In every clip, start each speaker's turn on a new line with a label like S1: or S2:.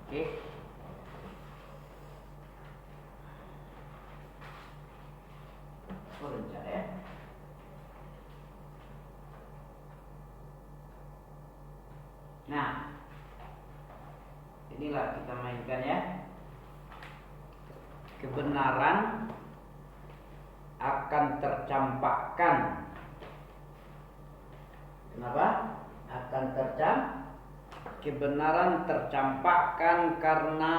S1: Oke. Rendah ya. Nah, inilah kita mainkan ya. Kebenaran akan tercampakkan. Kenapa? Akan kebenaran tercampakkan karena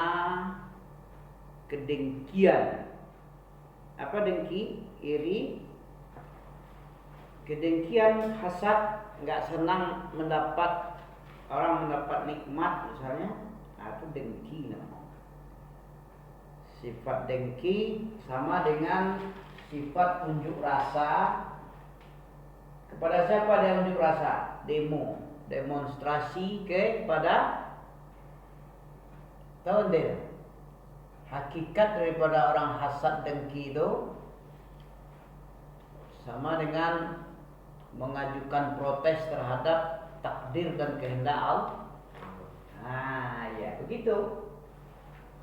S1: kedengkian. Apa dengki? Iri. Kedengkian, hasad, nggak senang orang mendapat nikmat misalnya, itu dengki namanya. Sifat dengki sama dengan sifat unjuk rasa. Kepada siapa dia unjuk rasa? Demonstrasi kepada, tahu dia? Hakikat daripada orang hasad dengki itu sama dengan mengajukan protes terhadap takdir dan kehendak Allah. Ya begitu.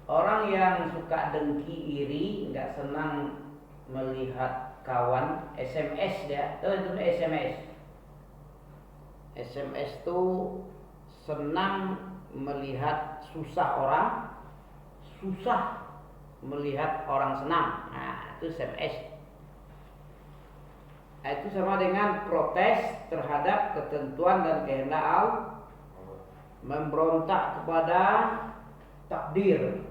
S1: Orang yang suka dengki, iri, nggak senang melihat kawan SMS dia, tahu itu SMS. SMS itu senang melihat susah melihat orang senang. Itu SMS. Itu sama dengan protes terhadap ketentuan dan kehendak Allah, memberontak kepada takdir.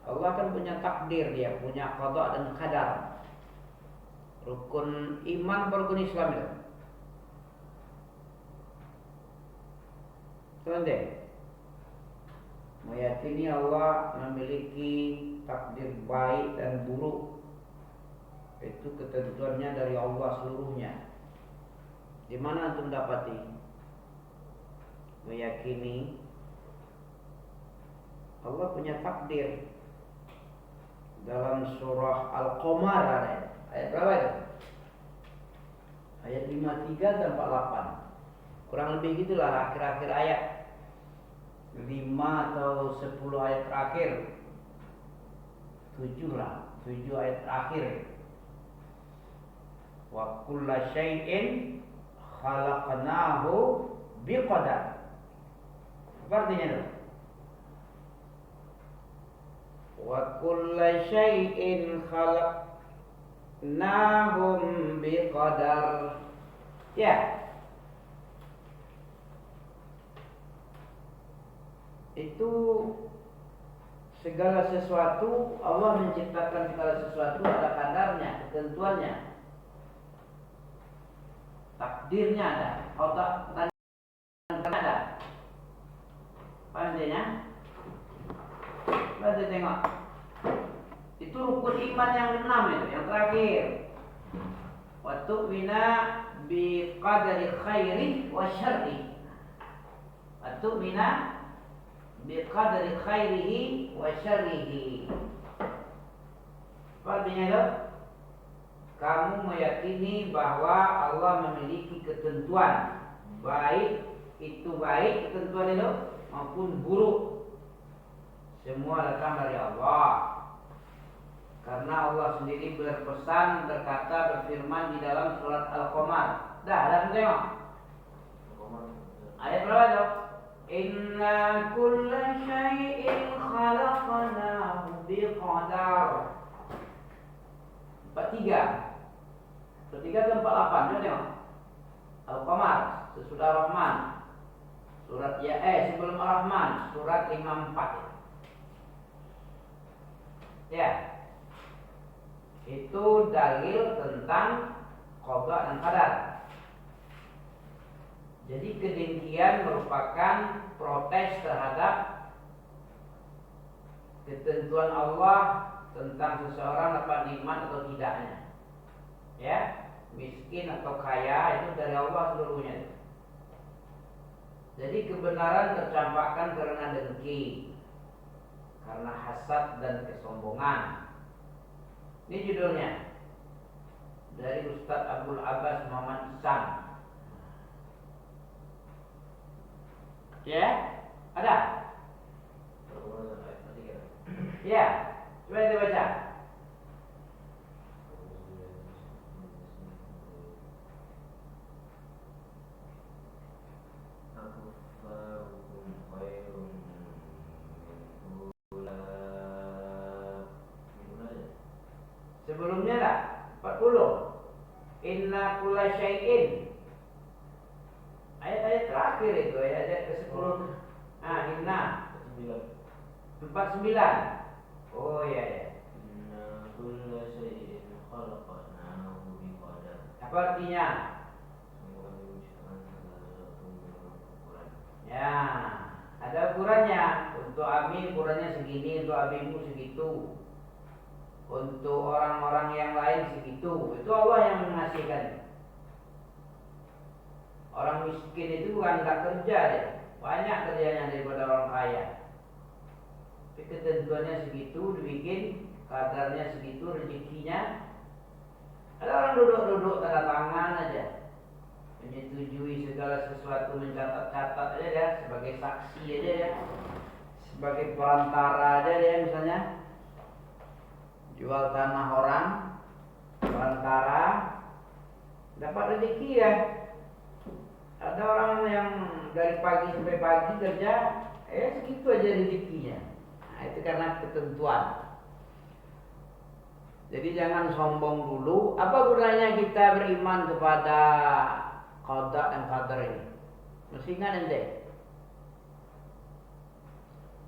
S1: Allah kan punya takdir, dia punya qada dan qadar. Rukun iman, rukun Islam itu. Deh, meyakini Allah memiliki takdir baik dan buruk, itu ketentuannya dari Allah seluruhnya. Di mana antum dapati? Meyakini Allah punya takdir. Dalam surah Al-Qamar ada ayat berapa itu? Ayat 53 dan 48. Kurang lebih gitulah akhir-akhir ayat. 5 atau 10 ayat terakhir. 7 ayat terakhir. Wa kulla syai'in khalaqnahu biqadar. Apa artinya itu? Wa kulla syai'in khalaqnahum biqadar. Ya. Itu segala sesuatu, Allah menciptakan segala sesuatu ada kadarnya, ketentuannya. Takdirnya ada, otak ada. Apa artinya? Baca tengok. Itu rukun iman yang ke-6 itu, yang terakhir. Wa tu'mina bi qadari khairi wa syarri. Wa tu'mina bi qadari khairihi wa syarrihi. Apa artinya itu? Kamu meyakini bahwa Allah memiliki ketentuan, baik itu baik ketentuan itu maupun buruk, semua datang dari Allah. Karena Allah sendiri berpesan, berfirman di dalam surat Al-Qamar. Dah tengok. Ayat berapa itu? Inna kulla syai'in khalaqnahu biqadar. 43 ke 48. Coba tengok. Al-Qamar, sesudah Rahman. Surat sebelum Ar-Rahman, surat 54. Ya. Itu dalil tentang qada dan qadar. Jadi kedengkian merupakan protes terhadap ketentuan Allah tentang seseorang dapat nikmat atau tidaknya. Ya, miskin atau kaya itu dari Allah seluruhnya. Jadi kebenaran tercampakkan karena dengki, karena hasad dan kesombongan. Ini judulnya dari Ustadz Abdul Abbas Muhammad Ihsan. Ya, ada. Ya, coba kita baca. Sebelumnya lah 40. Inna kulla syai'in. Ayat-ayat terakhir itu ayat ke-10. Inna 49. Oh iya ya.
S2: Inna kulla syai'in khalaqnahu biqadar.
S1: Apa artinya? Ya, ada ukurannya. Untuk Amin ukurannya segini, untuk Abimu segitu. Untuk orang-orang yang lain segitu. Itu Allah yang mengasihkan. Orang miskin itu bukan nggak kerja deh, banyak kerjanya daripada orang kaya. Tapi ketentuannya segitu, dibikin kadarnya segitu, rezekinya. Ada orang duduk-duduk tanda tangan aja, menyetujui segala sesuatu, mencatat-catat aja ya, sebagai saksi aja ya, sebagai perantara aja ya, misalnya jual tanah orang, perantara, dapat rezeki ya. Ada orang yang dari pagi sampai pagi kerja, segitu aja rezekinya. Nah, itu karena ketentuan. Jadi jangan sombong dulu. Apa gunanya kita beriman kepada qada dan qadar ini? Mesti ingat ente.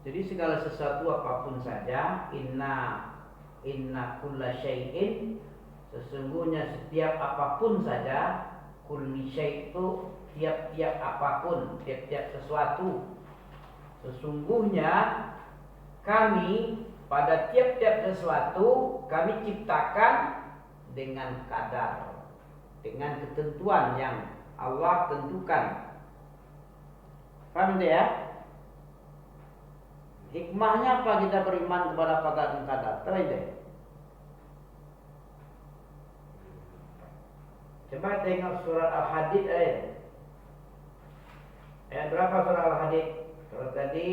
S1: Jadi segala sesuatu apapun saja, inna kulla syai'in, sesungguhnya setiap apapun saja, kulli syai' itu tiap-tiap apapun, tiap-tiap sesuatu. Sesungguhnya kami pada tiap-tiap sesuatu kami ciptakan dengan kadar, dengan ketentuan yang Allah tentukan. Paham tidak ya? Hikmahnya apa kita beriman kepada qada dan qadar? Tahu tidak? Coba tengok surat Al-Hadid ayat. Ayat berapa surah Al-Hadid? Kalau tadi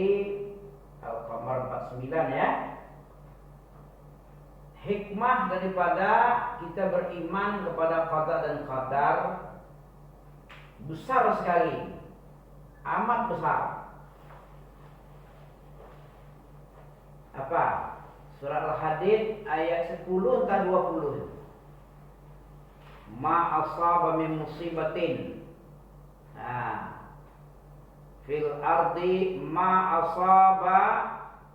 S1: Al-Qamar 49 ya. Hikmah daripada kita beriman kepada qada dan qadar besar sekali. Amat besar. Apa? Surah Al-Hadid ayat 10 entah 20. Ma asaba min musibatin. Fil ardi ma asaba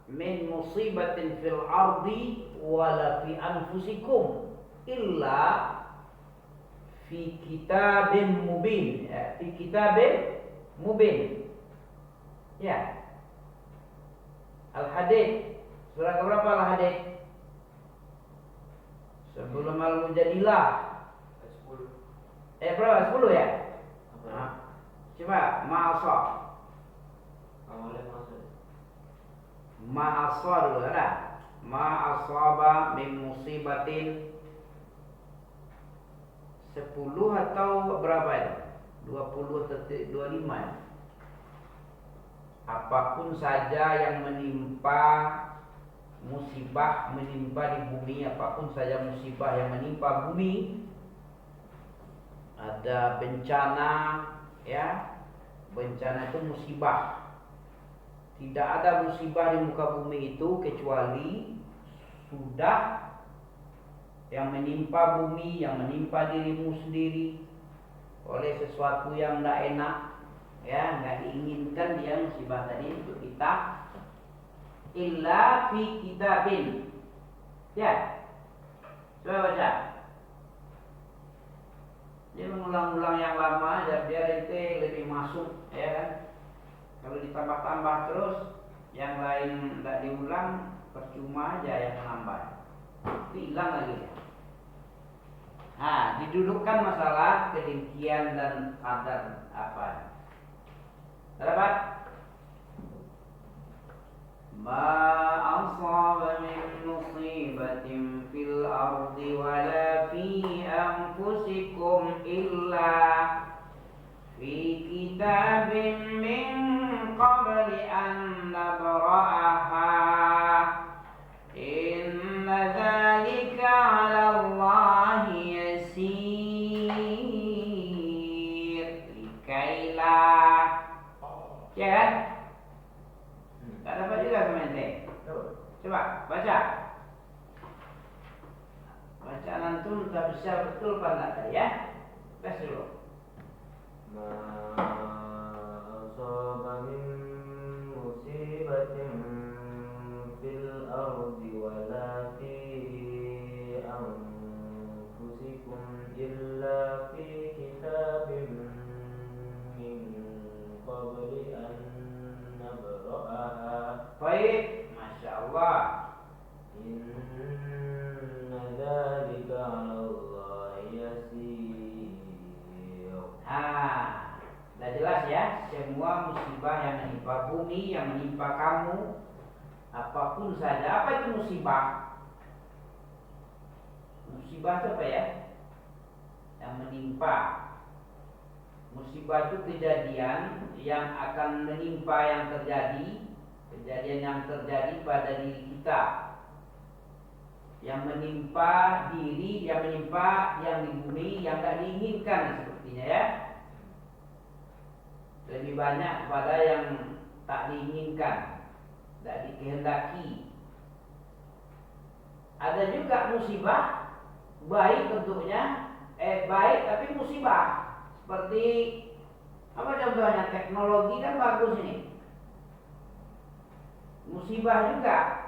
S1: min musibatin fil ardi wala fi anfusikum illa fi kitabim mubin. Fi kitabim mubin. Ya. Al-Hadid. Surah keberapa Al-Hadid? Sebelum Al-Mujadilah. 10. Berapa? 10 ya? Coba ma'asa. Ma'asa dulu ada. Ma'asaba min musibatin 10 atau berapa itu? 20 atau 25 ya? Apapun saja yang menimpa musibah, menimpa di bumi, apapun saja musibah yang menimpa bumi, ada bencana ya, bencana itu musibah. Tidak ada musibah di muka bumi itu kecuali sudah yang menimpa bumi, yang menimpa dirimu sendiri oleh sesuatu yang tidak enak, ya, nggak diinginkan dia musibah tadi untuk kita. Illa fi kitabin. Ya, coba baca. Dia mengulang-ulang yang lama aja biar itu lebih masuk, ya kan? Kalau ditambah-tambah terus, yang lain tidak diulang, percuma aja yang menambah. Itu hilang lagi. Didudukkan masalah kedengkian dan qadar apa? Dapat? Ma asaba min musibatin fil ardi wala fi anfusikum illa fi kitabim min qabli an nabra'aha Gak dapat juga sama ente. Coba baca. Bacaan antum tak bisa betul pada tadi ya. Tes dulu.
S2: Ma asaba min musibatin fil ardi wala fi anfusikum illa fi kitabim min qabli an nabra'aha.
S1: Baik, Masya Allah.
S2: Inna dzalika 'ala Allahi yasir.
S1: Sudah jelas ya. Semua musibah yang menimpa bumi, yang menimpa kamu, apapun saja. Apa itu musibah? Musibah itu apa ya? Yang menimpa. Musibah itu kejadian yang akan menimpa yang terjadi, kejadian yang terjadi pada diri kita, yang menimpa diri, yang menimpa yang di bumi, yang tak diinginkan sepertinya ya. Lebih banyak pada yang tak diinginkan, tak dikehendaki. Ada juga musibah baik bentuknya, baik tapi musibah. Seperti apa contohnya, teknologi kan bagus ini. Musibah juga.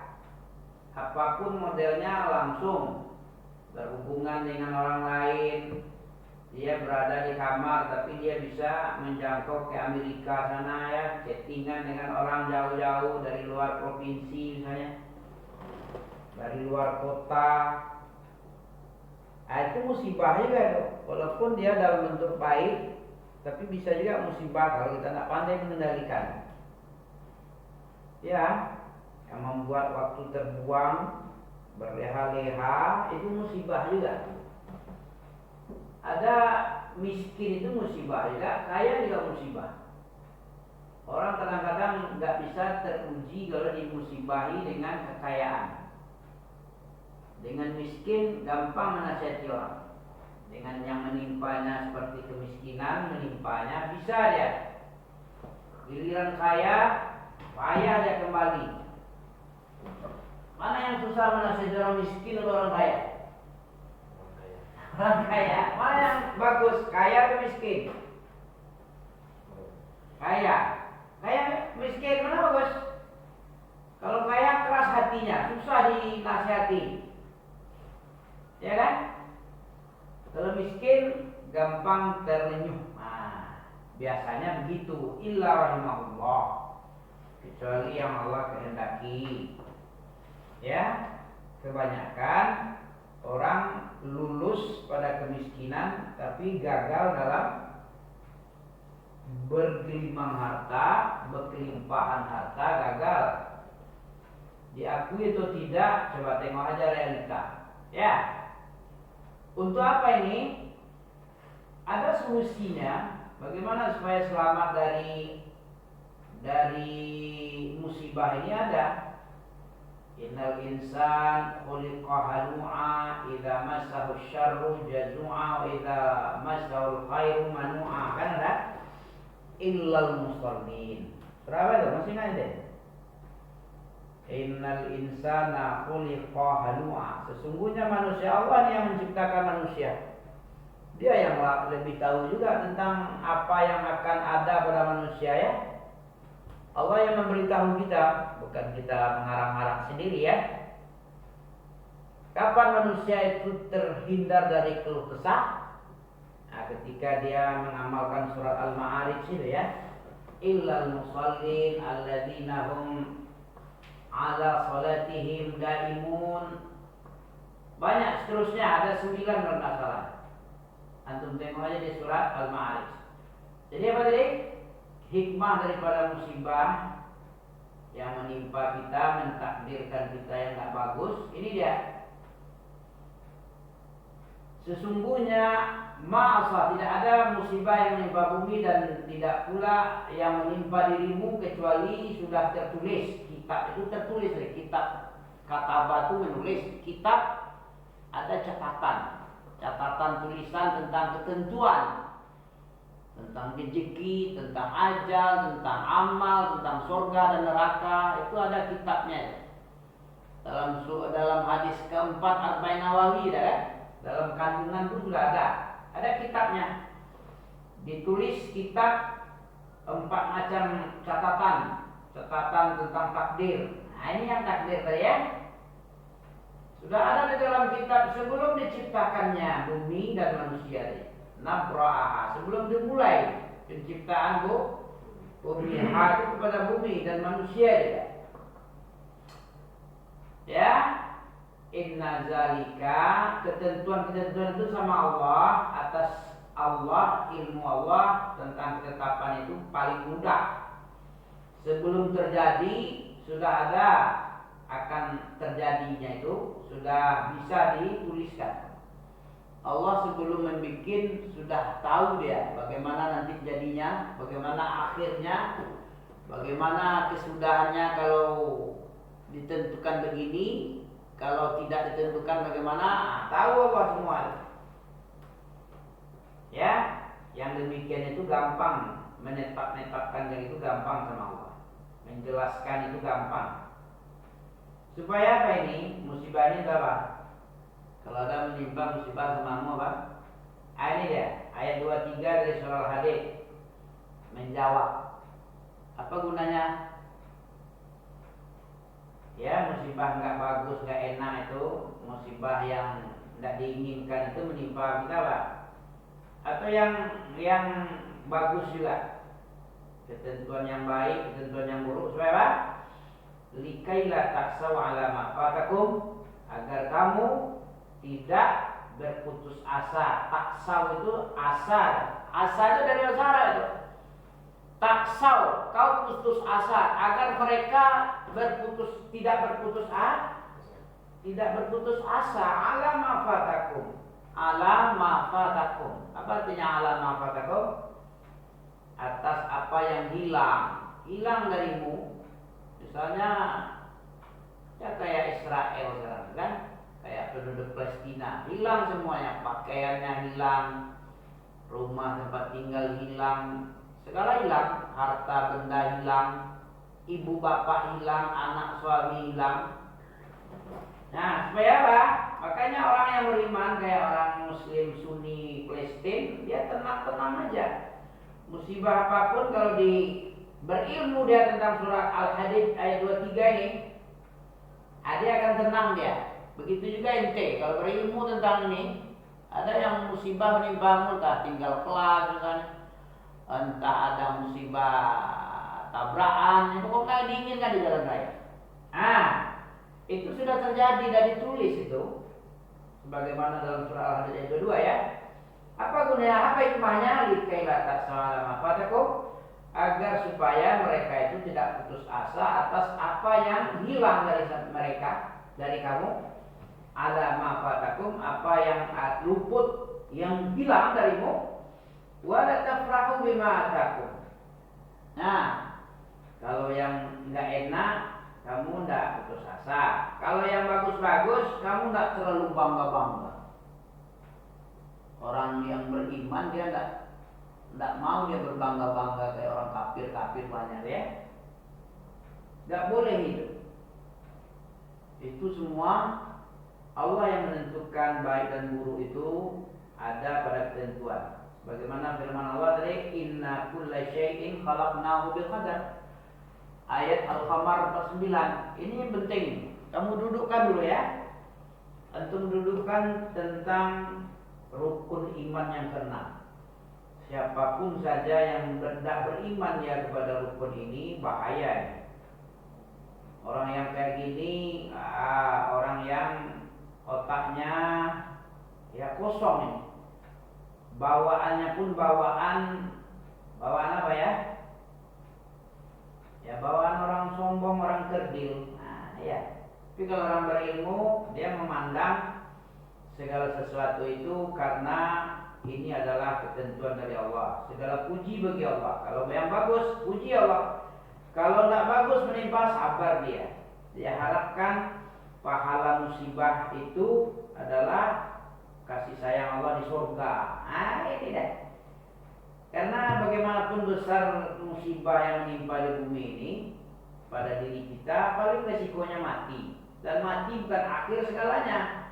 S1: Apapun modelnya langsung berhubungan dengan orang lain. Dia berada di kamar tapi dia bisa menjangkau ke Amerika sana ya, chattingan dengan orang jauh-jauh dari luar provinsi misalnya, dari luar kota. Itu musibah juga tuh. Walaupun dia dalam bentuk baik, tapi bisa juga musibah kalau kita tidak pandai mengendalikan. Ya, yang membuat waktu terbuang berleha-leha itu musibah juga. Ada miskin itu musibah juga, kaya juga musibah. Orang kadang-kadang nggak bisa teruji kalau dimusibahi dengan kekayaan. Dengan miskin gampang menasihati orang. Dengan yang menimpanya seperti kemiskinan menimpanya, bisa dia. Giliran kaya, payah dia kembali. Mana yang susah menasihati orang miskin atau orang kaya? Orang kaya. Mana yang bagus, kaya atau miskin? Kaya. Kaya miskin mana bagus? Kalau kaya keras hatinya, susah dinasihati. Ya kan? Kalau miskin gampang terlenyuh. Biasanya begitu. Illa rahimahullah. Kecuali yang Allah kehendaki. Ya, kebanyakan orang lulus pada kemiskinan tapi gagal dalam bergelimang harta, berkelimpahan harta, gagal. Diakui atau tidak, coba tengok aja realita. Ya. Untuk apa ini? Ada solusinya. Bagaimana supaya selamat dari musibah ini ada. Innal insan khuliqa halu'a idza massahu syarru jazu'a wa idza massahu khairu manu'a. Kan ada? Illal musallin. Berapa itu? Masih ingat deh. Innal insana khuliqa halu'a. Sesungguhnya manusia, Allah yang menciptakan manusia. Dia yang lebih tahu juga tentang apa yang akan ada pada manusia ya. Allah yang memberitahu kita, bukan kita mengarang-arang sendiri ya. Kapan manusia itu terhindar dari keluh kesah? Nah, ketika dia mengamalkan surat Al-Ma'arij itu ya. Illal musallin alladzina hum ala salatihim daimun. Banyak seterusnya, ada 9 kalau tidak salah. Antum tengok aja di surat Al-Ma'arij. Jadi apa tadi? Hikmah daripada musibah yang menimpa kita, mentakdirkan kita yang tak bagus. Ini dia. Sesungguhnya ma'asa, tidak ada musibah yang menimpa bumi dan tidak pula yang menimpa dirimu kecuali sudah tertulis. Kitab itu tertulis dari kitab. Kata batu menulis, kitab ada catatan tulisan tentang ketentuan. tentang rezeki, tentang ajal, tentang amal, tentang surga dan neraka, itu ada kitabnya. Dalam hadis keempat Arba'in Nawawi dalam kandungan itu sudah ada kitabnya. Ditulis kitab 4 macam catatan tentang takdir. Nah, ini yang takdir tadi ya. Sudah ada di dalam kitab sebelum diciptakannya bumi dan manusia. Nabra'aha, sebelum dimulai penciptaan bumi, hati kepada bumi dan manusia ya. Inna zalika, ketentuan-ketentuan itu sama Allah, atas Allah, ilmu Allah tentang ketetapan itu paling mudah. Sebelum terjadi sudah ada, akan terjadinya itu sudah bisa dituliskan. Allah sebelum membuat sudah tahu dia bagaimana nanti jadinya, bagaimana akhirnya, bagaimana kesudahannya kalau ditentukan begini, kalau tidak ditentukan bagaimana, tahu Allah semua. Ya, yang demikian itu gampang, menetapkan yang itu gampang sama Allah. Menjelaskan itu gampang. Supaya apa ini? Musibah ini apa? Kalau ada menimpa musibah semamu apa? Ini dia, ayat 23 dari surah Al-Hadid menjawab. Apa gunanya? Ya, musibah nggak bagus, nggak enak itu, musibah yang nggak diinginkan itu menimpa kita apa? Atau yang bagus juga, ketentuan yang baik, ketentuan yang buruk, supaya apa? Likailah taksaw ala ma fatakum, agar kamu tidak berputus asa. Taksaw itu asar. Asa itu dari asara itu. Taksaw, kau putus asa, agar mereka tidak berputus asa. Ala ma fatakum. Ala ma fatakum. Apa artinya ala ma fatakum? Atas apa yang hilang darimu. Misalnya ya kayak Israel sekarang kan, kayak penduduk Palestina, hilang semuanya, pakaiannya hilang, rumah tempat tinggal hilang, segala hilang, harta benda hilang, ibu bapak hilang, anak suami hilang. Nah, supaya apa? Makanya orang yang beriman kayak orang Muslim Sunni Palestina, dia tenang-tenang aja. Musibah apapun kalau berilmu dia tentang surah Al-Hadid ayat 23 ini, dia akan tenang dia. Begitu juga ente kalau berilmu tentang ini, ada yang musibah menimpamu, entah tinggal kelas misalnya, entah ada musibah tabrakan, pokoknya diinginkan di jalan raya. Itu sudah terjadi dan ditulis itu, sebagaimana dalam surah Al-Hadid ayat 22 ya. Apa gunanya? Apa hikmahnya? Likailah tasawala mafatakum, agar supaya mereka itu tidak putus asa atas apa yang hilang dari mereka, dari kamu. Ala mafatakum, apa yang luput, yang hilang darimu. Wala tafrahu bima atakum. Nah, kalau yang enggak enak, kamu enggak putus asa. Kalau yang bagus-bagus, kamu enggak terlalu bangga-bangga. Orang yang beriman dia enggak mau dia berbangga-bangga kayak orang kafir banyak ya. Enggak boleh itu. Itu semua Allah yang menentukan baik dan buruk itu ada pada ketentuan. Bagaimana firman Allah tadi, inna kulla syai'in khalaqnahu biqadar. Ayat Al-Qamar 49. Ini yang penting. Kamu dudukkan dulu ya. Antum dudukkan tentang rukun iman yang keenam. Siapapun saja yang tidak beriman ya kepada rukun ini, bahaya. Orang yang kayak gini, orang yang otaknya ya kosong ini. Bawaannya pun bawaan apa ya? Ya bawaan orang sombong, orang kerdil. Ya. Tapi kalau orang berilmu, dia memandang segala sesuatu itu karena ini adalah ketentuan dari Allah. Segala puji bagi Allah. Kalau yang bagus, puji Allah. Kalau tidak bagus menimpa, sabar dia. Dia harapkan pahala musibah itu adalah kasih sayang Allah di surga. Ini deh. Karena bagaimanapun besar musibah yang menimpa di bumi ini pada diri kita, paling resikonya mati. Dan mati bukan akhir segalanya.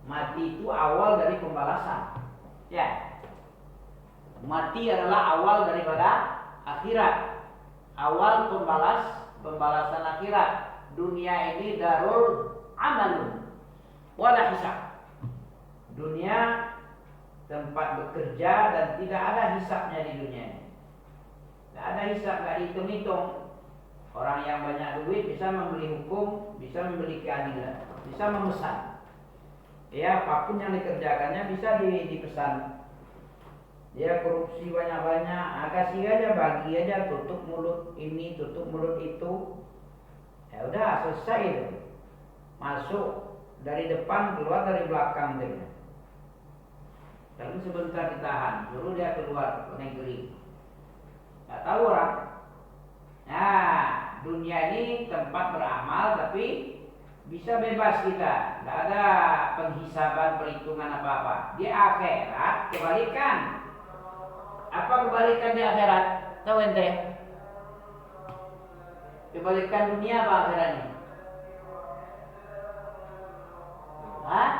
S1: Mati itu awal dari pembalasan. Ya. Mati adalah awal daripada akhirat. Awal pembalasan akhirat. Dunia ini darul amalun wala hisab. Dunia tempat bekerja dan tidak ada hisabnya di dunia ini. Tidak ada hisab, tidak dihitung-hitung. Orang yang banyak duit bisa membeli hukum, bisa membeli keadilan, bisa memesan. Ya, apapun yang dikerjakannya bisa dipesan. Dia korupsi banyak-banyak, kasih aja, bagi aja, tutup mulut ini, tutup mulut itu. Ya udah, selesai itu. Masuk dari depan, keluar dari belakang dia. Lalu sebentar ditahan, suruh dia keluar ke negeri. Gak tahu orang. Nah, dunia ini tempat beramal, tapi bisa bebas kita. Gak ada penghisaban, perhitungan apa-apa. Di akhirat kebalikan. Apa kebalikan di akhirat? Tahu ente? Kebalikan dunia apa akhiratnya? Hah?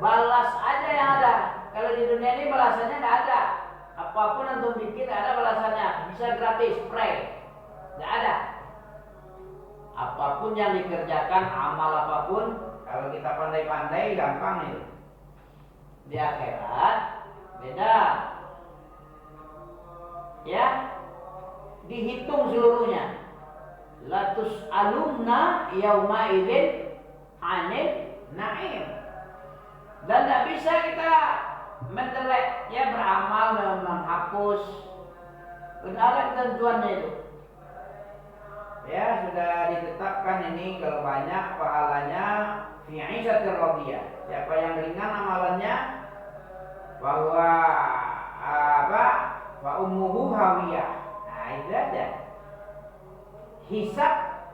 S1: Balas aja yang ada. Kalau di dunia ini balasannya nggak ada. Apapun antum bikin ada balasannya. Bisa gratis, free. Nggak ada. Apapun yang dikerjakan, amal apapun, kalau kita pandai-pandai gampang itu. Di akhirat beda. Ya, dihitung seluruhnya. Latus alumna yauma idzin anil na'im. Dan tidak bisa kita mendelek, ya, beramal menghapus. Sudah ada ketentuannya itu. Ya, sudah ditetapkan ini kalau banyak pahalanya fi 'ishatir radiyah. Siapa yang ringan amalannya bahwa wa ummuhu hawiyah. Nah, itu aja. Hisab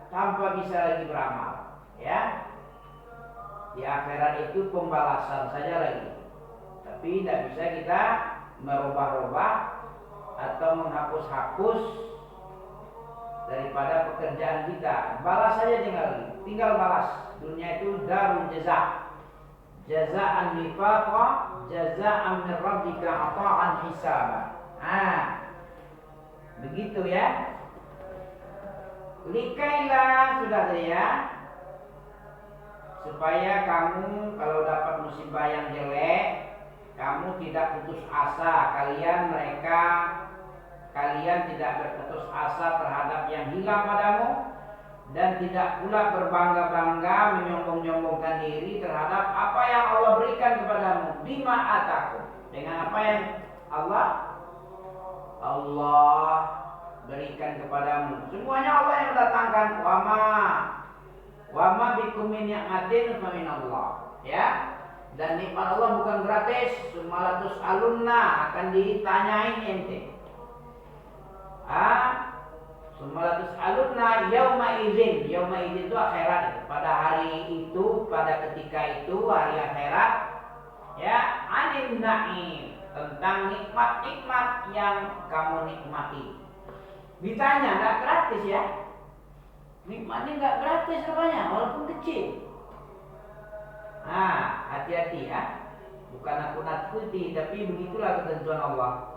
S1: tanpa bisa lagi beramal, ya. Di akhirat itu pembalasan saja lagi. Tapi tidak bisa kita merubah-rubah atau menghapus-hapus daripada pekerjaan kita. Balas saja tinggal balas. Dunia itu darul jaza. Jazaan nifaqa, jazaan min rabbika ata'an hisaba. Begitu ya. Likailah sudah ya, supaya kamu kalau dapat musibah yang jelek, kamu tidak putus asa. Kalian tidak berputus asa terhadap yang hilang padamu, dan tidak pula berbangga-bangga menyombong-nyombongkan diri terhadap apa yang Allah berikan kepadamu. Bima atakum, dengan apa yang Allah berikan kepadamu. Semuanya Allah yang mendatangkan. Wama bikum min ni'matin fa min Allah. Ya. Dan nikmat Allah bukan gratis. Sumalatus alunna, akan ditanyain ente. Sumalatus alunna yauma idzin. Yauma idzin itu akhirat. Pada hari itu, pada ketika itu, hari akhirat, ya, anin na'im, tentang nikmat-nikmat yang kamu nikmati. Ditanya, nggak gratis ya? Nikmatnya nggak gratis rupanya, walaupun kecil. Nah, hati-hati ya. Bukan aku nakuti, tapi begitulah ketentuan Allah.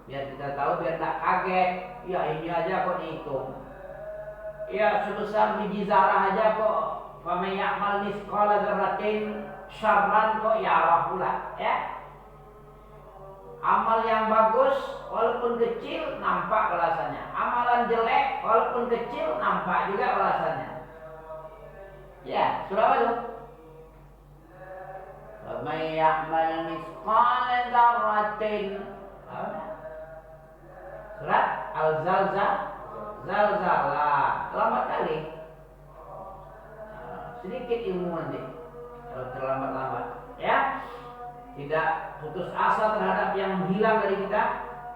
S1: Biar kita tahu, biar tak kaget. Ya, ini aja kok dihitung. Ya, sebesar biji zarah aja kok. Faman ya'mal mithqala dzarratin syarran kok yarah pula, ya. Amal yang bagus walaupun kecil nampak balasannya. Amalan jelek walaupun kecil nampak juga balasannya. Ya, surah apa itu? Faman ya'mal mithqala dzarratin. Surat Al-Zalzalah. Terlambat kali. Sedikit ilmu nanti kalau terlambat-lambat, ya. Tidak putus asa terhadap yang hilang dari kita,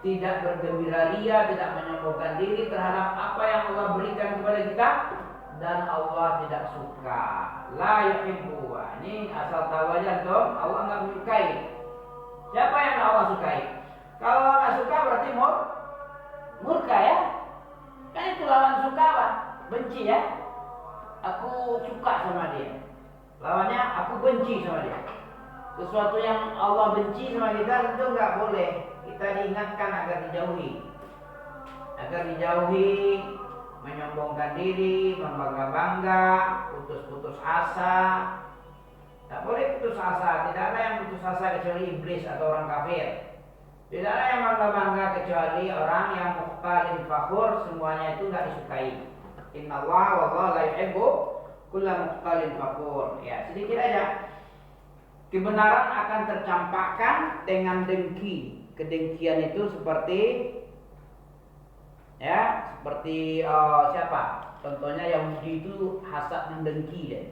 S1: tidak bergembira ria, tidak menyombongkan diri terhadap apa yang Allah berikan kepada kita, dan Allah tidak suka. La yuhibbu. Ini asal tahu aja, Allah nggak menyukai. Siapa yang Allah sukai? Kalau nggak suka berarti murka ya. Kan itu lawan suka Pak. Benci ya. Aku suka sama dia. Lawannya aku benci sama dia. Sesuatu yang Allah benci sama kita tentu nggak boleh. Kita diingatkan agar dijauhi. Agar dijauhi, menyombongkan diri, membangga-bangga, putus-putus asa. Tak boleh putus asa. Tidak ada yang putus asa kecuali iblis atau orang kafir. Tidak ada yang bangga-bangga kecuali orang yang mukhtalin fakhur. Semuanya itu nggak disukai. Innallaha wallahu la yuhibbu kulla mukhtalin fakhur. Ya, sedikit aja. Kebenaran akan tercampakkan dengan dengki. Kedengkian itu seperti siapa? Contohnya Yahudi itu hasad mendengki ya.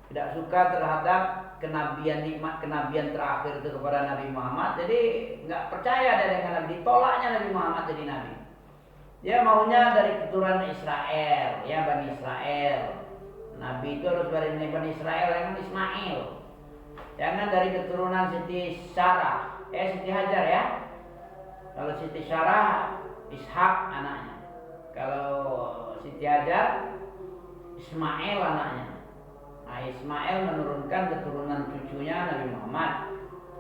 S1: Tidak suka terhadap kenabian, nikmat kenabian terakhir itu kepada Nabi Muhammad. Jadi nggak percaya dia dengan Nabi, ditolaknya Nabi Muhammad jadi Nabi. Dia maunya dari keturunan Israel, ya Bani Israel. Nabi itu harus dari Bani Israel yang Ismail. Jangan dari keturunan Siti Sarah, Siti Hajar ya. Kalau Siti Sarah, Ishak anaknya. Kalau Siti Hajar, Ismail anaknya. Nah, Ismail menurunkan keturunan cucunya Nabi Muhammad.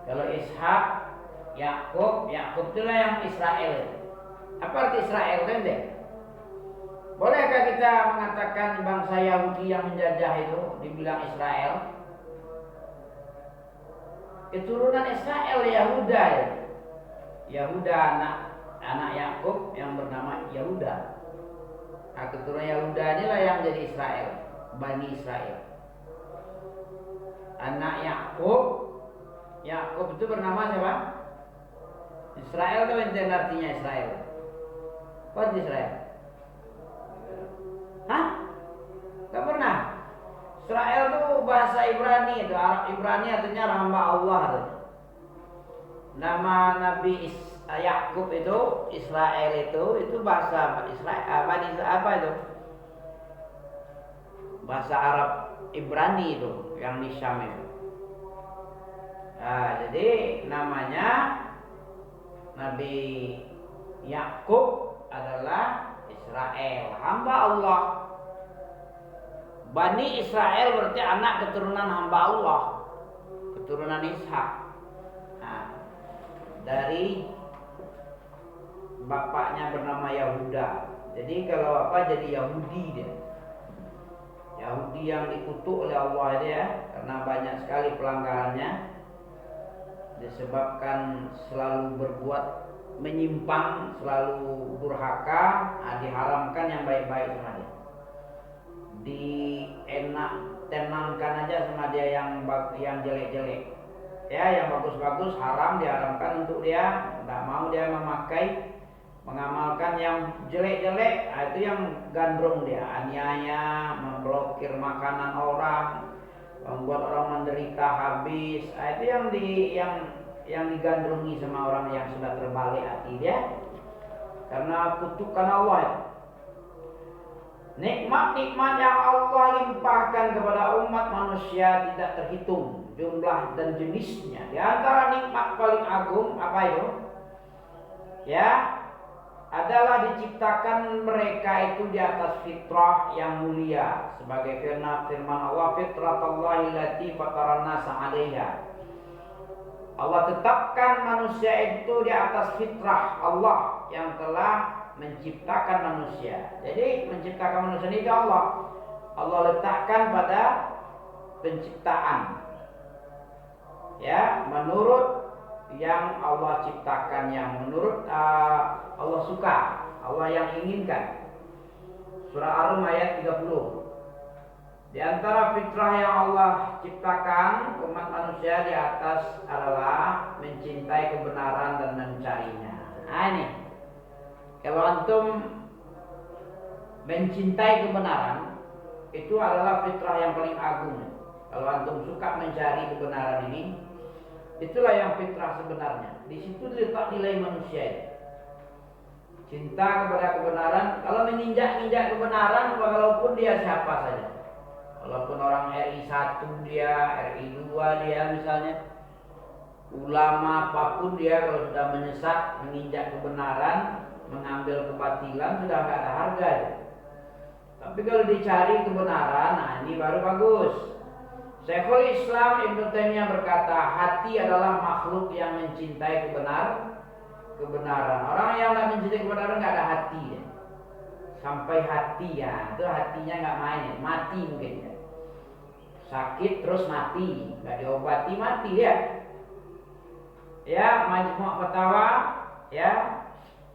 S1: Kalau Ishak, Yakub itulah yang Israel. Apa arti Israel kan deh? Bolehkah kita mengatakan bangsa Yahudi yang menjajah itu dibilang Israel? Keturunan Israel Yahuda ya. Yahuda anak Yakub yang bernama Yahuda. Nah, keturunan Yahuda inilah yang jadi Israel, Bani Israel. Anak Yakub itu bernama siapa? Israel itu artinya Israel. Apa Israel? Hah? Gak pernah. Israel itu bahasa Ibrani, itu Arab Ibrani artinya hamba Allah. Nama Nabi Yakub itu Israel itu bahasa Israel apa itu? Bahasa Arab Ibrani itu yang di Syam itu. Nah, jadi namanya Nabi Yakub adalah Israel, hamba Allah. Bani Israel berarti anak keturunan hamba Allah, keturunan Ishak. Nah, dari bapaknya bernama Yahuda. Jadi kalau jadi Yahudi dia. Yahudi yang dikutuk oleh Allah dia karena banyak sekali pelanggarannya. Disebabkan selalu berbuat menyimpang, selalu durhaka, diharamkan yang baik-baik sama dia. Tenangkan aja sama dia yang jelek-jelek. Ya, yang bagus-bagus haram, diharamkan untuk dia. Tidak mau dia mengamalkan yang jelek-jelek. Itu yang gandrung dia, aniaya, memblokir makanan orang, membuat orang menderita habis. Itu yang digandrungi sama orang yang sudah terbalik hati dia karena kutukan Allah. Nikmat-nikmat yang Allah limpahkan kepada umat manusia tidak terhitung jumlah dan jenisnya. Di antara nikmat paling agung apa itu? Ya, adalah diciptakan mereka itu di atas fitrah yang mulia, sebagai firman Allah, fitratallahi allati fataran nasa 'alaiha. Allah tetapkan manusia itu di atas fitrah Allah yang telah menciptakan manusia. Jadi menciptakan manusia itu Allah letakkan pada penciptaan. Ya, menurut yang Allah ciptakan, yang menurut Allah suka, Allah yang inginkan. Surah Ar-Rum ayat 30. Di antara fitrah yang Allah ciptakan umat manusia di atas adalah mencintai kebenaran dan mencarinya. Nah ini, kalau antum mencintai kebenaran, itu adalah fitrah yang paling agung. Kalau antum suka mencari kebenaran ini, itulah yang fitrah sebenarnya. Di situ letak nilai manusia itu. Cinta kepada kebenaran. Kalau menginjak-injak kebenaran, walaupun dia siapa saja, walaupun orang RI 1 dia, RI 2 dia misalnya, Ulama apapun dia kalau sudah menyesat, menginjak kebenaran, mengambil kebatilan, sudah nggak ada harga ya. Tapi kalau dicari kebenaran, nah ini baru bagus. Syekhul Islam Ibnu Taimiyah berkata, hati adalah makhluk yang mencintai kebenaran. Orang yang nggak mencintai kebenaran nggak ada hati ya. Sampai hati ya, itu hatinya nggak main ya, mati mungkin ya. Sakit terus mati, nggak diobati mati ya. Ya, Majmu' Fatawa ya,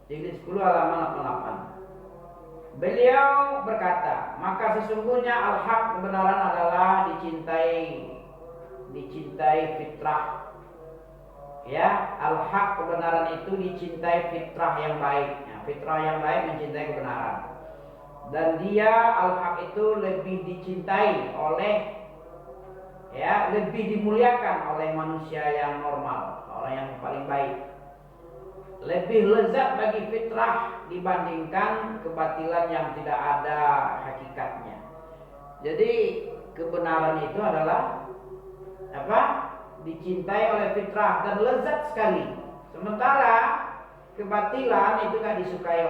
S1: jilid 10 halaman 88. Beliau berkata, maka sesungguhnya al-haq kebenaran adalah dicintai fitrah. Ya, al-haq kebenaran itu dicintai fitrah yang baik. Ya, fitrah yang baik mencintai kebenaran. Dan dia al-haq itu lebih dicintai oleh, ya, lebih dimuliakan oleh manusia yang normal, orang yang paling baik. Lebih lezat bagi fitrah dibandingkan kebatilan yang tidak ada hakikatnya. Jadi kebenaran itu adalah apa? Dicintai oleh fitrah dan lezat sekali. Sementara kebatilan itu tidak disukai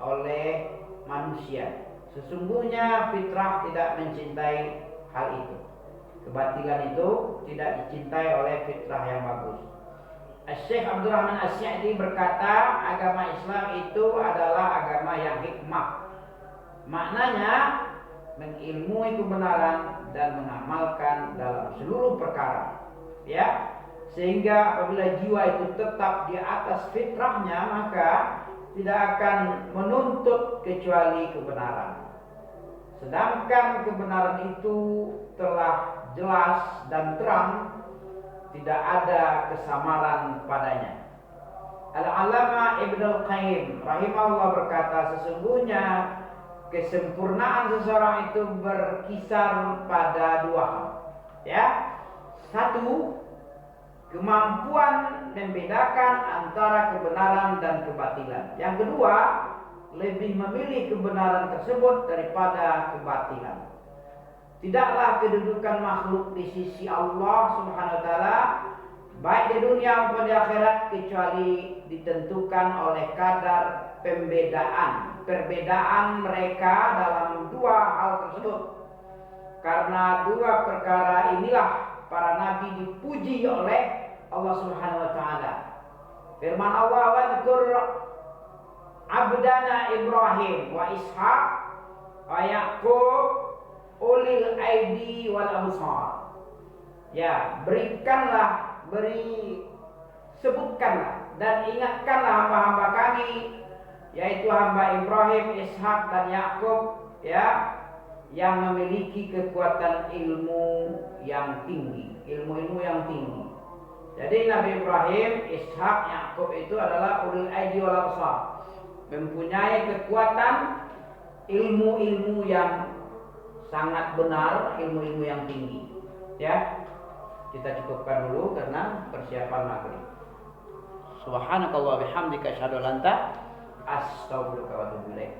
S1: oleh manusia. Sesungguhnya fitrah tidak mencintai hal itu. Kebatilan itu tidak dicintai oleh fitrah yang bagus. Syekh Abdul Rahman As-Sa'di berkata, agama Islam itu adalah agama yang hikmah. Maknanya mengilmui kebenaran dan mengamalkan dalam seluruh perkara. Ya, sehingga apabila jiwa itu tetap di atas fitrahnya, maka tidak akan menuntut kecuali kebenaran. Sedangkan kebenaran itu telah jelas dan terang, tidak ada kesamaran padanya. Al-Alama Ibnu Qayyim rahimahullah berkata, sesungguhnya kesempurnaan seseorang itu berkisar pada dua hal. Ya, satu, kemampuan membedakan antara kebenaran dan kebatilan. Yang kedua, lebih memilih kebenaran tersebut daripada kebatilan. Tidaklah kedudukan makhluk di sisi Allah Subhanahu wa taala baik di dunia maupun di akhirat kecuali ditentukan oleh kadar perbedaan mereka dalam dua hal tersebut. Karena dua perkara inilah para nabi dipuji oleh Allah Subhanahu wa taala. Firman Allah, "Wadhkur abdana Ibrahim wa Ishaq wa Yaqub ulil aidi wal absar." Ya, sebutkanlah dan ingatkanlah hamba-hamba kami, yaitu hamba Ibrahim, Ishak dan Yakub, ya, yang memiliki kekuatan ilmu yang tinggi, ilmu yang tinggi. Jadi Nabi Ibrahim, Ishak, Yakub itu adalah ulil aidi wal absar, mempunyai kekuatan ilmu yang sangat benar, ilmu yang tinggi. Ya, kita cukupkan dulu karena persiapan maghrib. Subhanakallah bihamdika asyhadu an la ilaha illa anta astaghfiruka wa atubu ilaik.